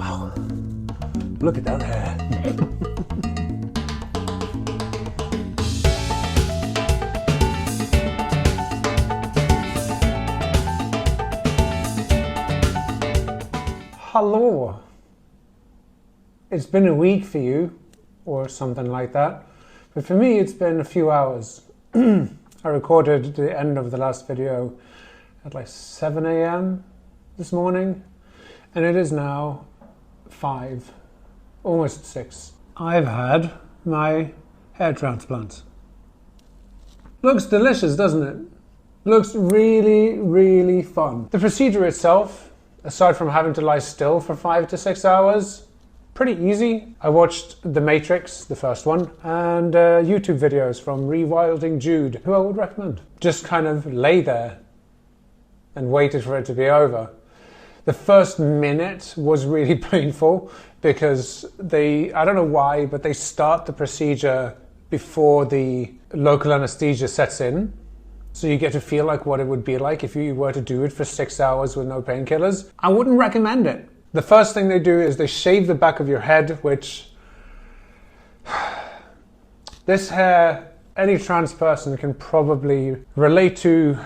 Wow, look at that hair. Hello. It's been a week for you, or something like that. But for me, it's been a few hours. I recorded the end of the last video at like 7 a.m. this morning, and it is now 5, almost 6. I've had my hair transplant. Looks delicious, doesn't it? Looks really, really fun. The procedure itself, aside from having to lie still for 5 to 6 hours, pretty easy. I watched The Matrix, the first one, and YouTube videos from Rewilding Jude, who I would recommend. Just kind of lay there and waited for it to be over. The first minute was really painful because I don't know why, but they start the procedure before the local anesthesia sets in. So you get to feel like what it would be like if you were to do it for 6 hours with no painkillers. I wouldn't recommend it. The first thing they do is they shave the back of your head, which this hair, any trans person can probably relate to,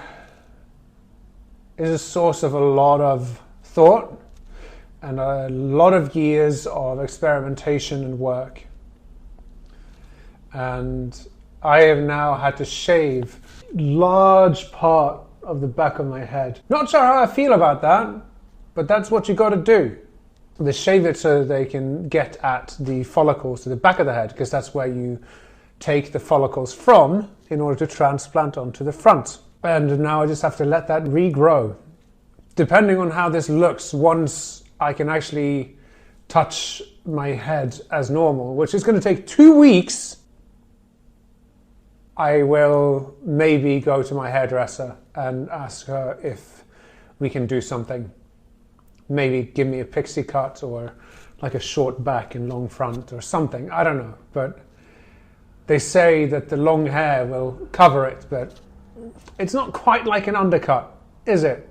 is a source of a lot of thought and a lot of years of experimentation and work. And I have now had to shave large part of the back of my head. Not sure how I feel about that, but that's what you got to do. They shave it so they can get at the follicles to the back of the head, because that's where you take the follicles from in order to transplant onto the front. And now I just have to let that regrow. Depending on how this looks, once I can actually touch my head as normal, which is going to take 2 weeks, I will maybe go to my hairdresser and ask her if we can do something. Maybe give me a pixie cut or like a short back and long front or something. I don't know. But they say that the long hair will cover it, but it's not quite like an undercut, is it?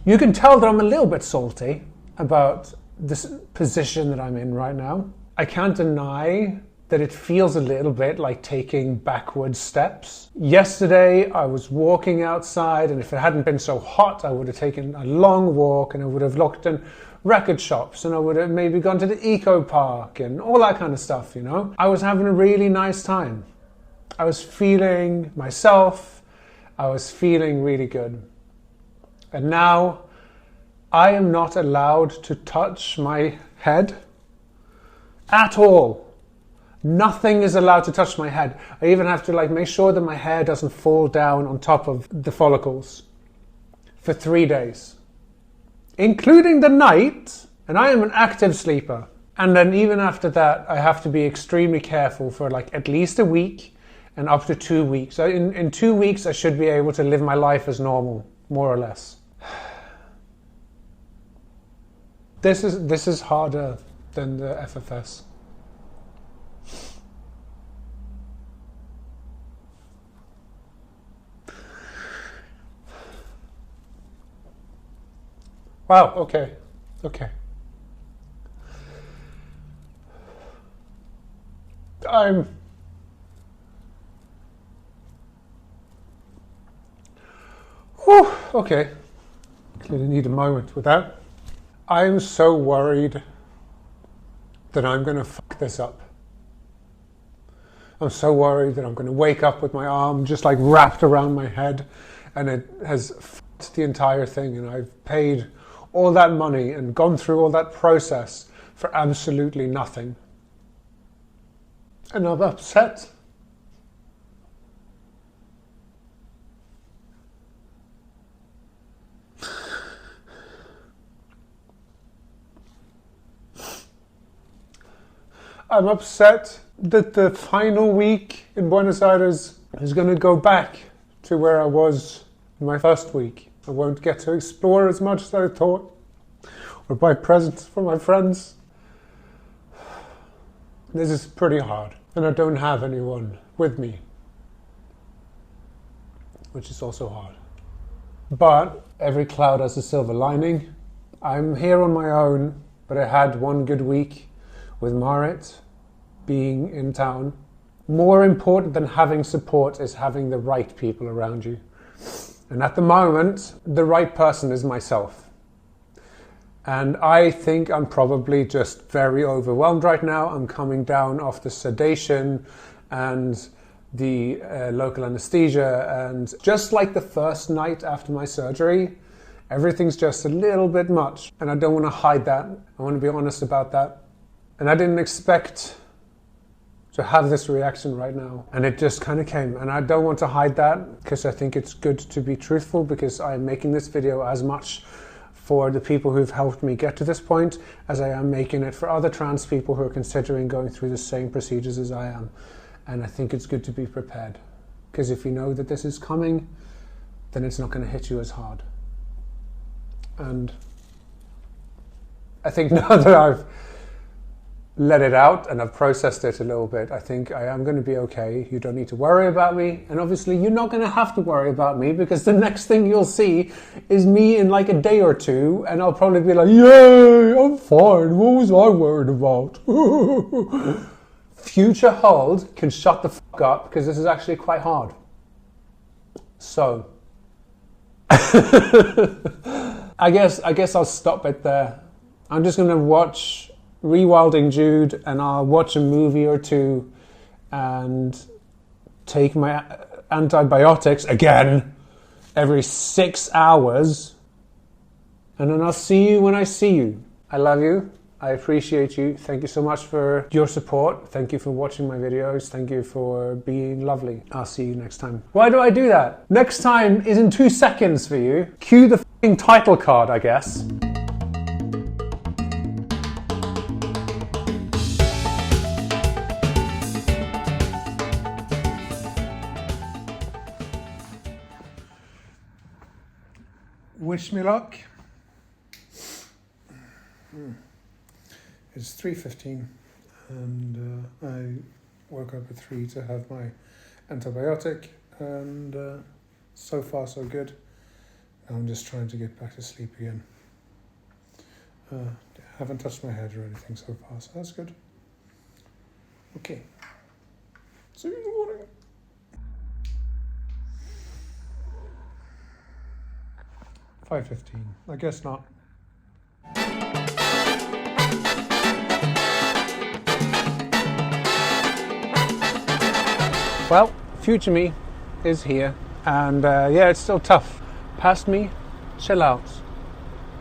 You can tell that I'm a little bit salty about this position that I'm in right now. I can't deny that it feels a little bit like taking backward steps. Yesterday I was walking outside, and if it hadn't been so hot I would have taken a long walk, and I would have looked in record shops, and I would have maybe gone to the eco park and all that kind of stuff, you know. I was having a really nice time. I was feeling myself. I was feeling really good. And now I am not allowed to touch my head at all. Nothing is allowed to touch my head. I even have to make sure that my hair doesn't fall down on top of the follicles for 3 days, including the night. And I am an active sleeper. And then even after that, I have to be extremely careful for at least a week and up to 2 weeks. So in 2 weeks, I should be able to live my life as normal, more or less. This is harder than the FFS. Wow, okay. Okay. Clearly need a moment with that. I'm so worried that I'm going to fuck this up. I'm so worried that I'm going to wake up with my arm just wrapped around my head, and it has fucked the entire thing, and I've paid all that money and gone through all that process for absolutely nothing. And I'm upset. I'm upset that the final week in Buenos Aires is going to go back to where I was in my first week. I won't get to explore as much as I thought, or buy presents for my friends. This is pretty hard, and I don't have anyone with me, which is also hard. But every cloud has a silver lining. I'm here on my own, but but I had one good week with Marit being in town. More important than having support is having the right people around you. And at the moment, the right person is myself. And I think I'm probably just very overwhelmed right now. I'm coming down off the sedation and the local anesthesia, and just like the first night after my surgery, everything's just a little bit much, and I don't want to hide that. I want to be honest about that. And I didn't expect to have this reaction right now, and it just kind of came, and I don't want to hide that because I think it's good to be truthful, because I'm making this video as much for the people who've helped me get to this point as I am making it for other trans people who are considering going through the same procedures as I am. And I think it's good to be prepared, because if you know that this is coming, then it's not going to hit you as hard. And I think now that I've let it out and I've processed it a little bit, I think I am going to be okay. You don't need to worry about me. And obviously you're not going to have to worry about me, because the next thing you'll see is me in like a day or two, and I'll probably be like, yay, I'm fine. What was I worried about? Future Huld can shut the fuck up, because this is actually quite hard. So, I guess I'll stop it there. I'm just going to watch Rewilding Jude, and I'll watch a movie or two and take my antibiotics again every 6 hours. And then I'll see you when I see you. I love you. I appreciate you. Thank you so much for your support. Thank you for watching my videos. Thank you for being lovely. I'll see you next time. Why do I do that? Next time is in 2 seconds for you. Cue the f***ing title card, I guess. Wish me luck. It's 3:15 and I woke up at 3 to have my antibiotic, and so far so good. Now I'm just trying to get back to sleep again. Haven't touched my head or anything so far, so that's good. Okay. See you in the morning. $5:15. I guess not. Well, future me is here, and yeah, it's still tough. Past me, chill out.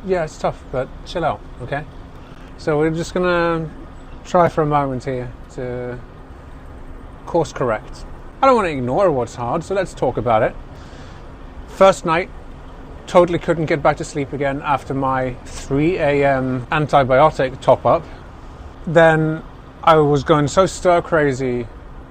Yeah, it's tough, but chill out, okay? So we're just gonna try for a moment here to course correct. I don't want to ignore what's hard, so let's talk about it. First night, totally couldn't get back to sleep again after my 3 a.m. antibiotic top-up. Then I was going so stir-crazy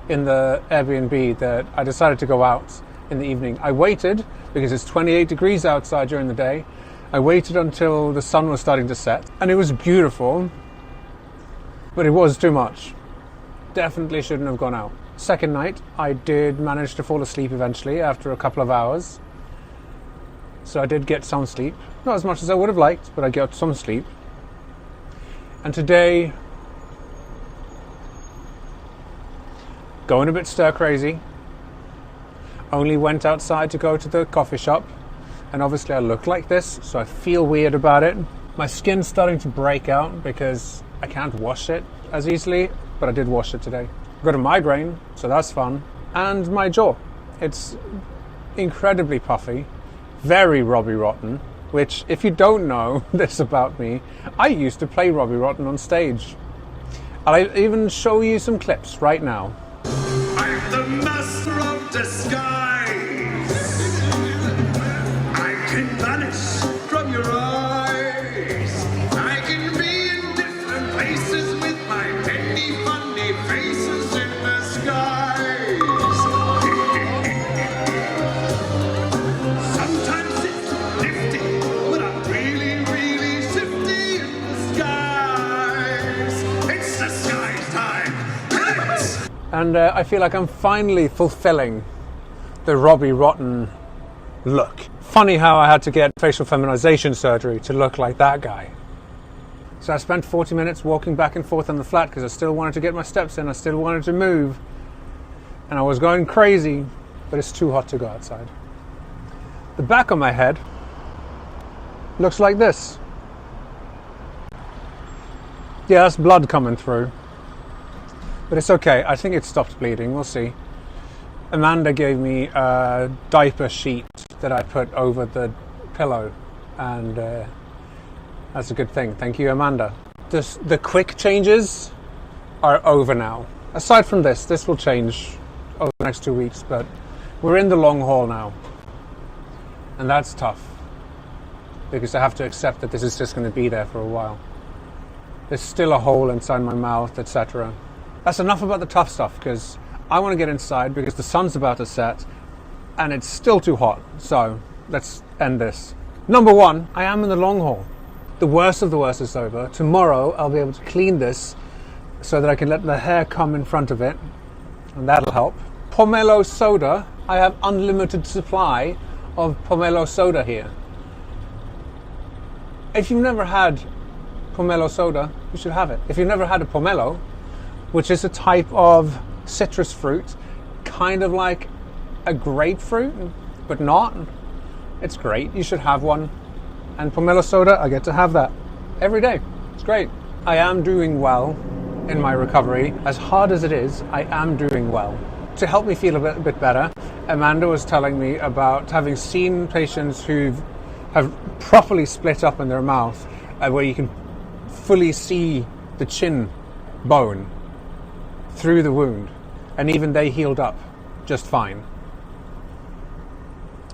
in the Airbnb that I decided to go out in the evening. I waited, because it's 28 degrees outside during the day. I waited until the sun was starting to set, and it was beautiful, but it was too much. Definitely shouldn't have gone out. Second night, I did manage to fall asleep eventually after a couple of hours. So I did get some sleep. Not as much as I would have liked, but I got some sleep. And today, going a bit stir crazy. Only went outside to go to the coffee shop, and obviously I look like this, so I feel weird about it. My skin's starting to break out because I can't wash it as easily, but I did wash it today. I've got a migraine, so that's fun. And my jaw, it's incredibly puffy, very Robbie Rotten, which, if you don't know this about me, I used to play Robbie Rotten on stage. I'll even show you some clips right now. I'm the master of disguise. I can vanish from your eyes. I can be in different places with my many funny faces in disguise. Sometimes it's nifty, but I'm really, really shifty in disguise. It's disguise time. And I feel like I'm finally fulfilling the Robbie Rotten look. Funny how I had to get facial feminization surgery to look like that guy. So I spent 40 minutes walking back and forth on the flat because I still wanted to get my steps in, I still wanted to move. And I was going crazy, but it's too hot to go outside. The back of my head looks like this. Yeah, that's blood coming through. But it's okay, I think it stopped bleeding, we'll see. Amanda gave me a diaper sheet that I put over the pillow, and that's a good thing. Thank you, Amanda. The quick changes are over now. Aside from this will change over the next 2 weeks, but we're in the long haul now. And that's tough, because I have to accept that this is just going to be there for a while. There's still a hole inside my mouth, etc. That's enough about the tough stuff, because I want to get inside because the sun's about to set and it's still too hot. So let's end this. Number one, I am in the long haul. The worst of the worst is over. Tomorrow I'll be able to clean this so that I can let the hair come in front of it, and that'll help. Pomelo soda. I have unlimited supply of pomelo soda here. If you've never had pomelo soda, you should have it. If you've never had a pomelo, which is a type of citrus fruit, kind of like a grapefruit, but not. It's great. You should have one. And pomelo soda, I get to have that every day. It's great. I am doing well in my recovery. As hard as it is, I am doing well. To help me feel a bit better, Amanda was telling me about having seen patients who have properly split up in their mouth, where you can fully see the chin bone through the wound, and even they healed up just fine.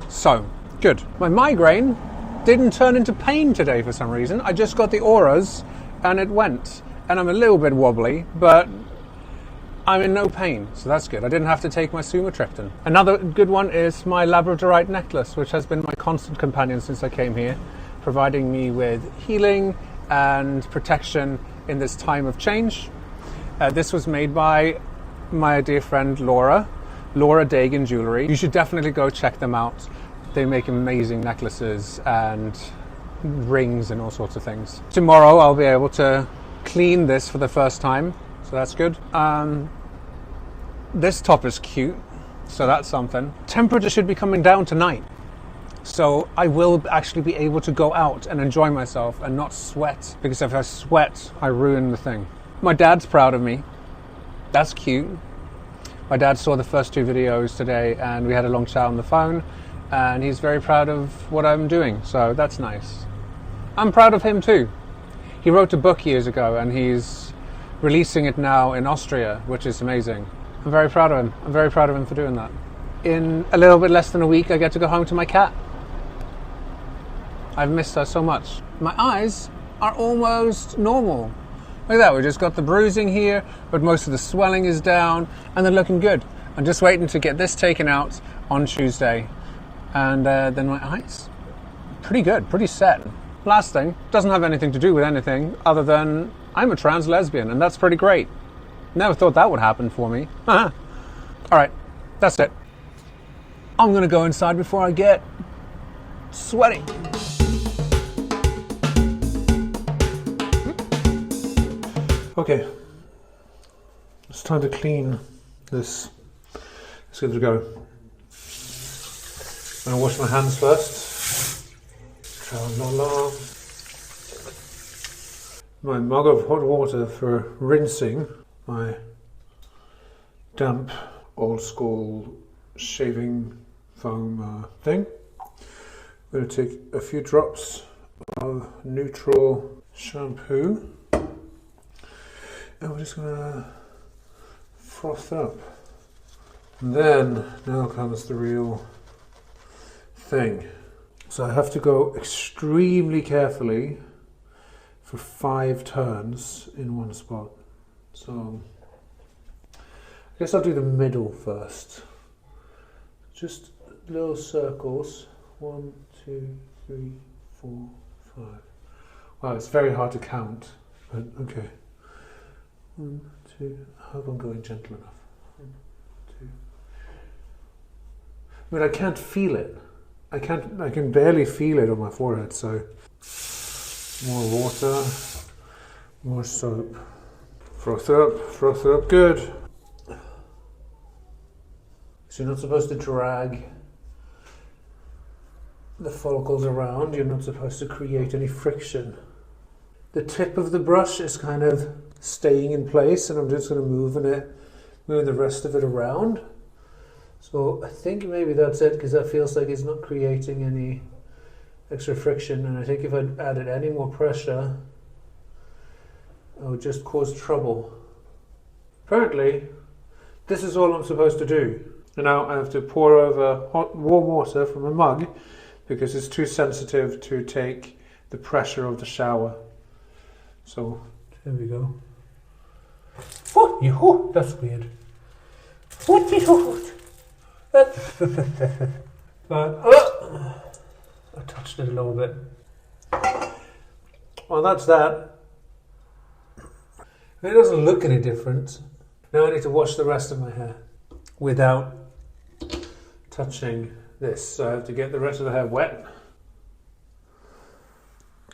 So, good. My migraine didn't turn into pain today for some reason. I just got the auras and it went. And I'm a little bit wobbly, but I'm in no pain, so that's good. I didn't have to take my sumatriptan. Another good one is my labradorite necklace, which has been my constant companion since I came here, providing me with healing and protection in this time of change. This was made by my dear friend Laura Dagan Jewelry. You should definitely go check them out. They make amazing necklaces and rings and all sorts of things. Tomorrow I'll be able to clean this for the first time, so that's good. This top is cute, so that's something. Temperature should be coming down tonight, so I will actually be able to go out and enjoy myself and not sweat, because if I sweat, I ruin the thing. My dad's proud of me. That's cute. My dad saw the first 2 videos today and we had a long chat on the phone, and he's very proud of what I'm doing, so that's nice. I'm proud of him too. He wrote a book years ago and he's releasing it now in Austria, which is amazing. I'm very proud of him. I'm very proud of him for doing that. In a little bit less than a week, I get to go home to my cat. I've missed her so much. My eyes are almost normal. Look at that, we just got the bruising here, but most of the swelling is down, and they're looking good. I'm just waiting to get this taken out on Tuesday. And then my eyes, pretty good, pretty set. Last thing, doesn't have anything to do with anything other than I'm a trans lesbian, and that's pretty great. Never thought that would happen for me. All right, that's it. I'm gonna go inside before I get sweaty. Okay, it's time to clean this. Let's give it a go. I'm gonna wash my hands first. Tra-la-la. My mug of hot water for rinsing my damp, old school shaving foam thing. I'm going to take a few drops of neutral shampoo, and we're just going to froth up. And then, now comes the real thing. So I have to go extremely carefully for 5 turns in one spot. So I guess I'll do the middle first. Just little circles. 1, 2, 3, 4, 5. Wow, it's very hard to count, but okay. 1, 2. I hope I'm going gentle enough. 1, 2. I mean, I can't feel it. I can barely feel it on my forehead, so more water. More soap. Froth it up good. So you're not supposed to drag the follicles around, you're not supposed to create any friction. The tip of the brush is kind of staying in place, and I'm just going to move the rest of it around. So I think maybe that's it, because that feels like it's not creating any extra friction, and I think if I added any more pressure, I would just cause trouble. Apparently, this is all I'm supposed to do. And now I have to pour over warm water from a mug, because it's too sensitive to take the pressure of the shower. So, there we go. Oh, yoo-hoo, that's weird. What yoo-hoo? But, I touched it a little bit. Well, that's that. It doesn't look any different. Now I need to wash the rest of my hair without touching this. So I have to get the rest of the hair wet.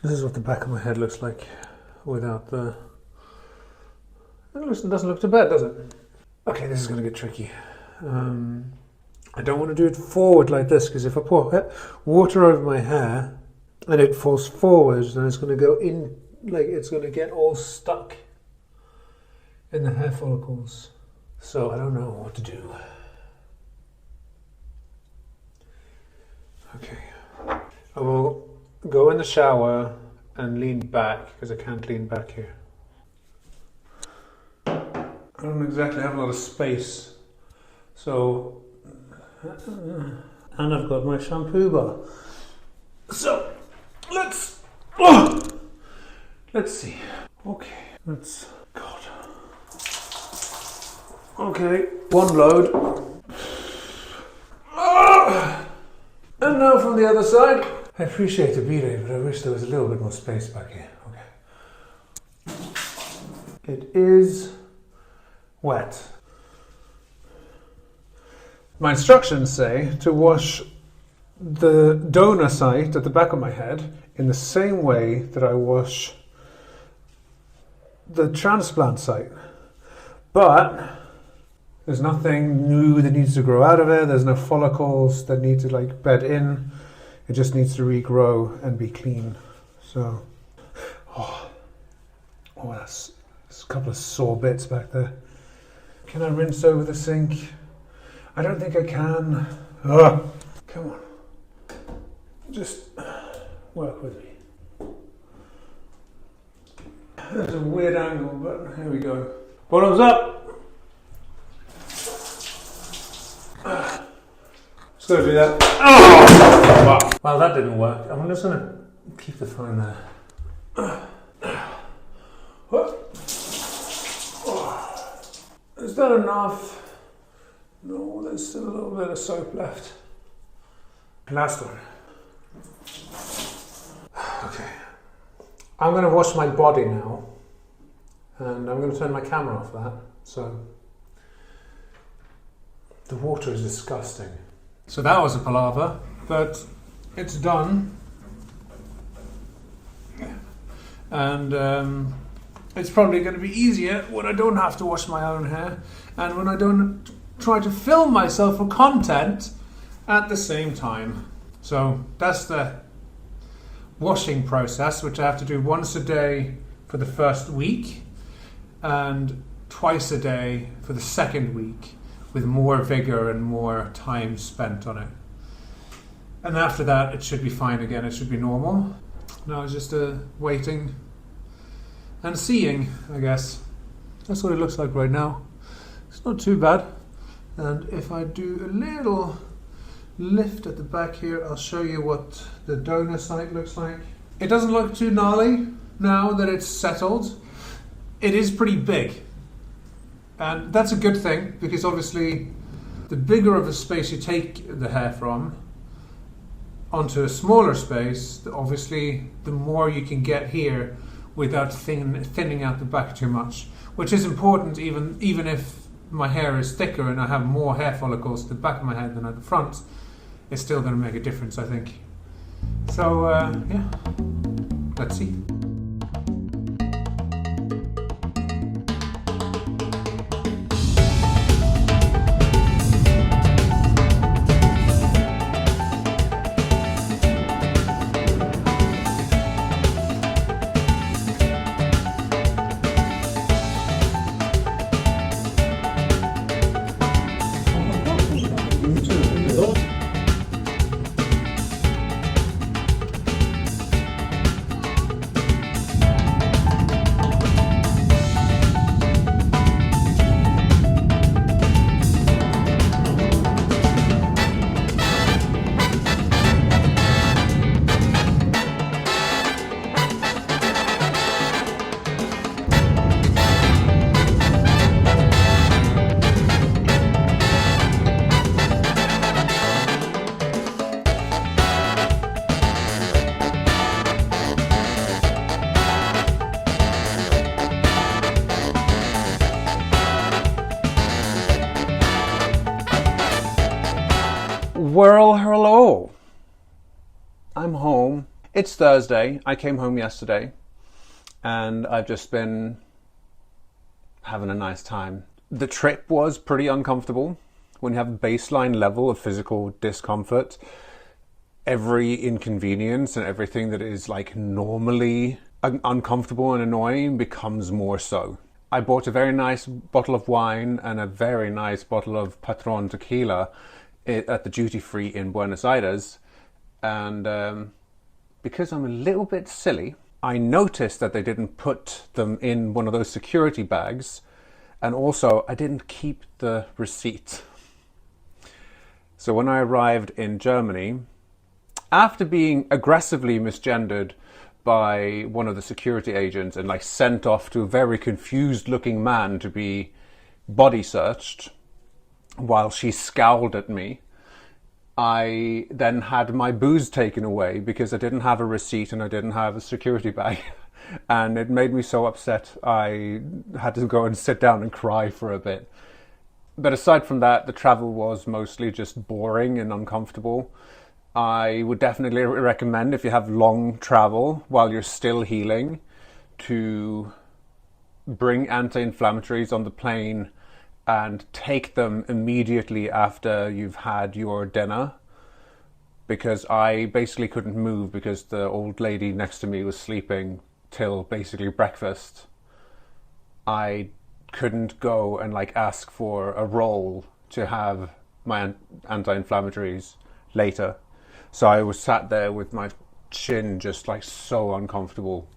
This is what the back of my head looks like without the... It doesn't look too bad, does it? Okay, this is going to get tricky. I don't want to do it forward like this, because if I pour water over my hair and it falls forward, then it's going to go in, like it's going to get all stuck in the hair follicles. So I don't know what to do. Okay. I will go in the shower and lean back, because I can't lean back here. I don't exactly have a lot of space. So, and I've got my shampoo bar. So, let's see. Okay, God. Okay, one load. And now from the other side. I appreciate the B-Day, but I wish there was a little bit more space back here. Okay. It is wet. My instructions say to wash the donor site at the back of my head in the same way that I wash the transplant site. But there's nothing new that needs to grow out of it. There's no follicles that need to like bed in. It just needs to regrow and be clean. So, there's a couple of sore bits back there. Can I rinse over the sink? I don't think I can. Come on. Just work with me. That's a weird angle, but here we go. Bottoms up. Just gotta do that. Oh! Well, that didn't work. I'm just gonna keep the phone there. Is that enough? No, there's still a little bit of soap left. Last one. Okay. I'm going to wash my body now. And I'm going to turn my camera off that. So, the water is disgusting. So that was a palaver, but it's done. And it's probably going to be easier when I don't have to wash my own hair and when I don't try to film myself for content at the same time. So that's the washing process, which I have to do once a day for the first week and twice a day for the second week, with more vigor and more time spent on it. And after that, it should be fine again. It should be normal. Now it's just waiting and seeing, I guess. That's what it looks like right now. It's not too bad. And if I do a little lift at the back here, I'll show you what the donor site looks like. It doesn't look too gnarly now that it's settled. It is pretty big. And that's a good thing, because obviously the bigger of a space you take the hair from onto a smaller space, obviously the more you can get here without thinning out the back too much, which is important even if my hair is thicker and I have more hair follicles at the back of my head than at the front. It's still going to make a difference, I think. So, yeah, let's see. Well, hello. I'm home. It's Thursday. I came home yesterday and I've just been having a nice time. The trip was pretty uncomfortable. When you have a baseline level of physical discomfort, every inconvenience and everything that is like normally uncomfortable and annoying becomes more so. I bought a very nice bottle of wine and a very nice bottle of Patron tequila at the duty free in Buenos Aires, and because I'm a little bit silly, I noticed that they didn't put them in one of those security bags, and also I didn't keep the receipt. So when I arrived in Germany, after being aggressively misgendered by one of the security agents and like sent off to a very confused looking man to be body searched while she scowled at me, I then had my booze taken away because I didn't have a receipt and I didn't have a security bag. And it made me so upset I had to go and sit down and cry for a bit. But aside from that, the travel was mostly just boring and uncomfortable. I would definitely recommend, if you have long travel while you're still healing, to bring anti-inflammatories on the plane and take them immediately after you've had your dinner, because I basically couldn't move because the old lady next to me was sleeping till basically breakfast. I couldn't go and like ask for a roll to have my anti-inflammatories later. So I was sat there with my chin just like so uncomfortable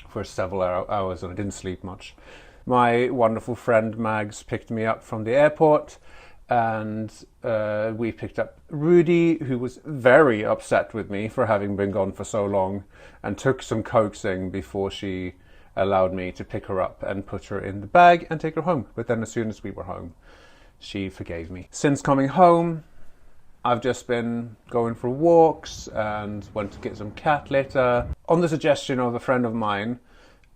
for several hours, and I didn't sleep much. My wonderful friend Mags picked me up from the airport, and we picked up Rudy, who was very upset with me for having been gone for so long, and took some coaxing before she allowed me to pick her up and put her in the bag and take her home. But then as soon as we were home, she forgave me. Since coming home, I've just been going for walks and went to get some cat litter. On the suggestion of a friend of mine,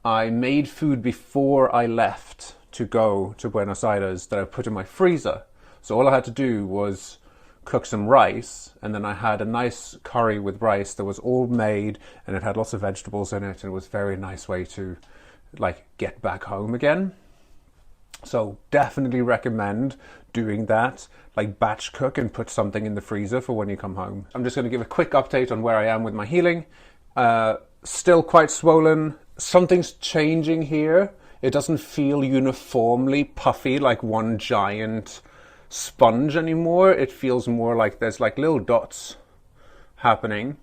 I made food before I left to go to Buenos Aires that I put in my freezer. So all I had to do was cook some rice, and then I had a nice curry with rice that was all made and it had lots of vegetables in it, and it was a very nice way to like get back home again. So definitely recommend doing that, like batch cook and put something in the freezer for when you come home. I'm just going to give a quick update on where I am with my healing. Still quite swollen. Something's changing here. It doesn't feel uniformly puffy like one giant sponge anymore. It feels more like there's like little dots happening.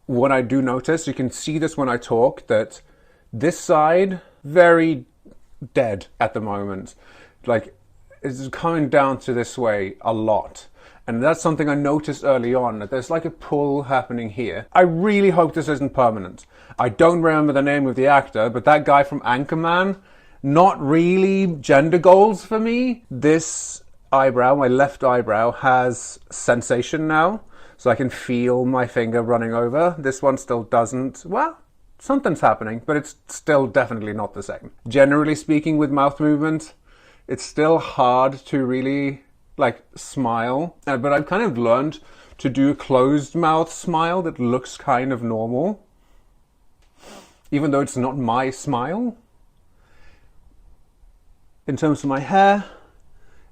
What I do notice, you can see this when I talk, that this side, very dead at the moment. Like, it's coming down to this way a lot. And that's something I noticed early on, that there's like a pull happening here. I really hope this isn't permanent. I don't remember the name of the actor, but that guy from Anchorman, not really gender goals for me. This eyebrow, my left eyebrow, has sensation now, so I can feel my finger running over. This one still doesn't. Well, something's happening, but it's still definitely not the same. Generally speaking, with mouth movement, it's still hard to really like smile, but I've kind of learned to do a closed mouth smile that looks kind of normal, even though it's not my smile. In terms of my hair,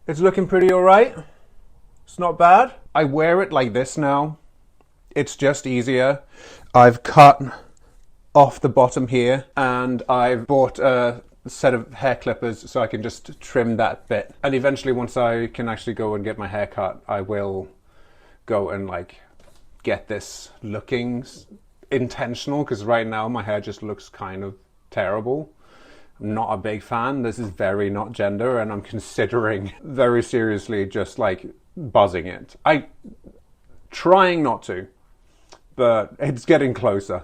it's looking pretty alright. It's not bad. I wear it like this now. It's just easier. I've cut off the bottom here, and I've bought a set of hair clippers so I can just trim that bit. And eventually, once I can actually go and get my hair cut, I will go and like get this looking intentional, because right now my hair just looks kind of terrible. I'm not a big fan. This is very not gender, and I'm considering very seriously just like buzzing it. I trying not to, but it's getting closer.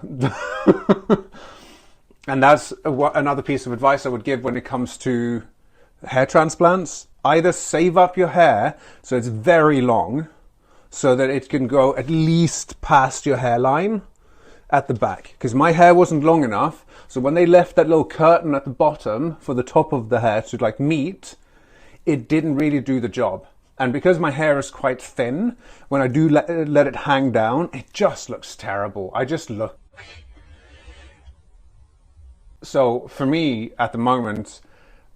And that's another piece of advice I would give when it comes to hair transplants. Either save up your hair so it's very long, so that it can go at least past your hairline at the back. Because my hair wasn't long enough, so when they left that little curtain at the bottom for the top of the hair to like meet, it didn't really do the job. And because my hair is quite thin, when I do let it hang down, it just looks terrible. I just look... So for me, at the moment,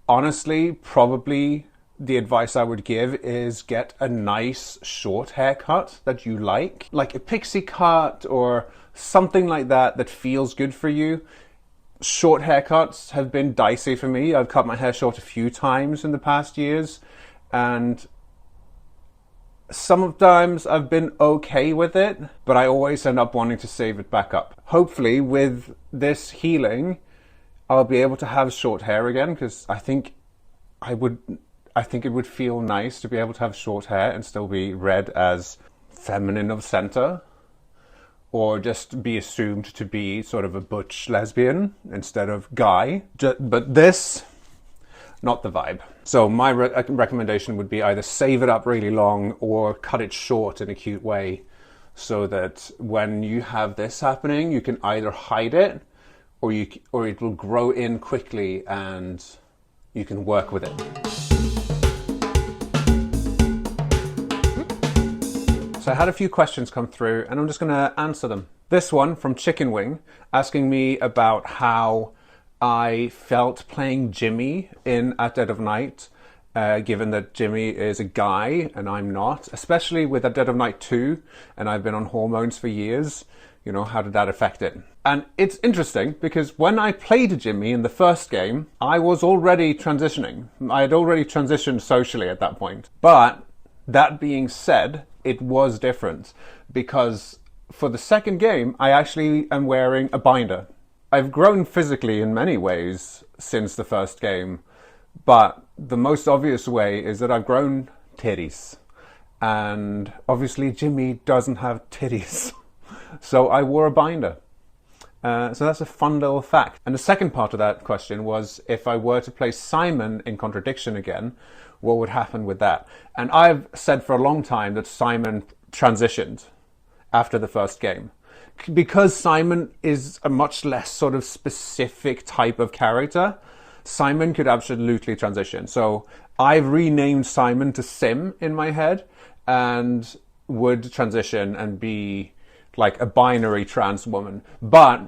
honestly, probably the advice I would give is get a nice short haircut that you like a pixie cut or something like that that feels good for you. Short haircuts have been dicey for me. I've cut my hair short a few times in the past years, and sometimes I've been okay with it, but I always end up wanting to save it back up. Hopefully with this healing, I'll be able to have short hair again, because I think it would feel nice to be able to have short hair and still be read as feminine of center, or just be assumed to be sort of a butch lesbian instead of guy. But this, not the vibe. So my recommendation would be either save it up really long or cut it short in a cute way, so that when you have this happening, you can either hide it or it will grow in quickly and you can work with it. So I had a few questions come through and I'm just going to answer them. This one from Chicken Wing, asking me about how I felt playing Jimmy in At Dead of Night, given that Jimmy is a guy and I'm not, especially with At Dead of Night 2, and I've been on hormones for years. You know, how did that affect it? And it's interesting because when I played Jimmy in the first game, I was already transitioning. I had already transitioned socially at that point. But that being said, it was different because for the second game, I actually am wearing a binder. I've grown physically in many ways since the first game, but the most obvious way is that I've grown titties. And obviously Jimmy doesn't have titties. So I wore a binder. So that's a fun little fact. And the second part of that question was, if I were to play Simon in Contradiction again, what would happen with that? And I've said for a long time that Simon transitioned after the first game. Because Simon is a much less sort of specific type of character, Simon could absolutely transition. So I've renamed Simon to Sim in my head and would transition and be like a binary trans woman, but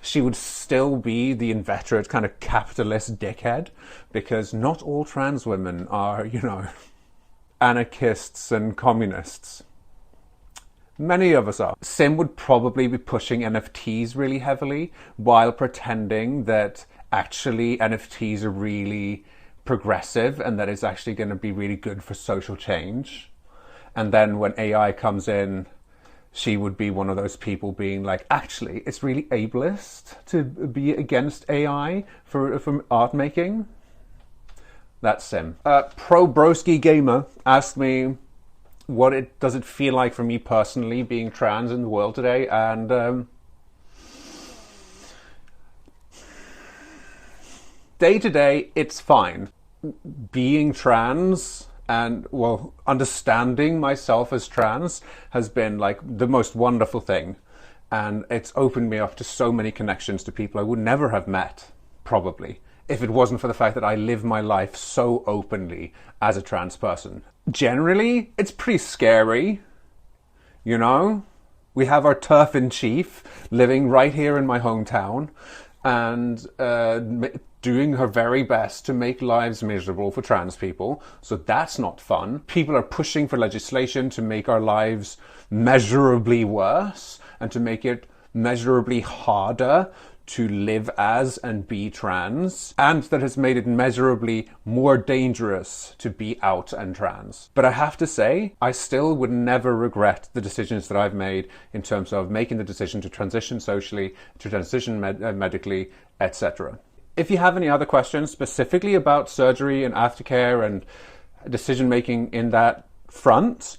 she would still be the inveterate kind of capitalist dickhead, because not all trans women are, you know, anarchists and communists. Many of us are. Sim would probably be pushing NFTs really heavily while pretending that actually NFTs are really progressive and that it's actually going to be really good for social change. And then when AI comes in, she would be one of those people being like, actually, it's really ableist to be against AI for art making. That's Sim. Pro Broski Gamer asked me, does it feel like for me personally being trans in the world today? And day to day, it's fine. Being trans and, well, understanding myself as trans has been like the most wonderful thing. And it's opened me up to so many connections to people I would never have met, probably, if it wasn't for the fact that I live my life so openly as a trans person. Generally, it's pretty scary, you know? We have our turf in chief living right here in my hometown and doing her very best to make lives miserable for trans people. So that's not fun. People are pushing for legislation to make our lives measurably worse and to make it measurably harder to live as and be trans, and that has made it measurably more dangerous to be out and trans. But I have to say, I still would never regret the decisions that I've made in terms of making the decision to transition socially, to transition medically, etc. If you have any other questions specifically about surgery and aftercare and decision making in that front,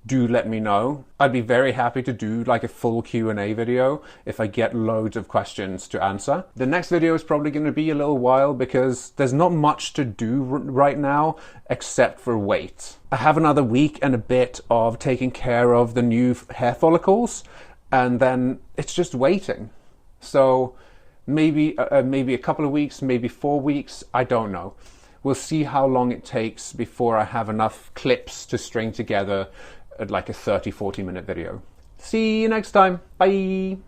do let me know. I'd be very happy to do like a full Q&A video if I get loads of questions to answer. The next video is probably going to be a little while because there's not much to do right now except for wait. I have another week and a bit of taking care of the new hair follicles, and then it's just waiting. So maybe a couple of weeks, maybe 4 weeks, I don't know. We'll see how long it takes before I have enough clips to string together like a 30-40 minute video. See you next time. Bye.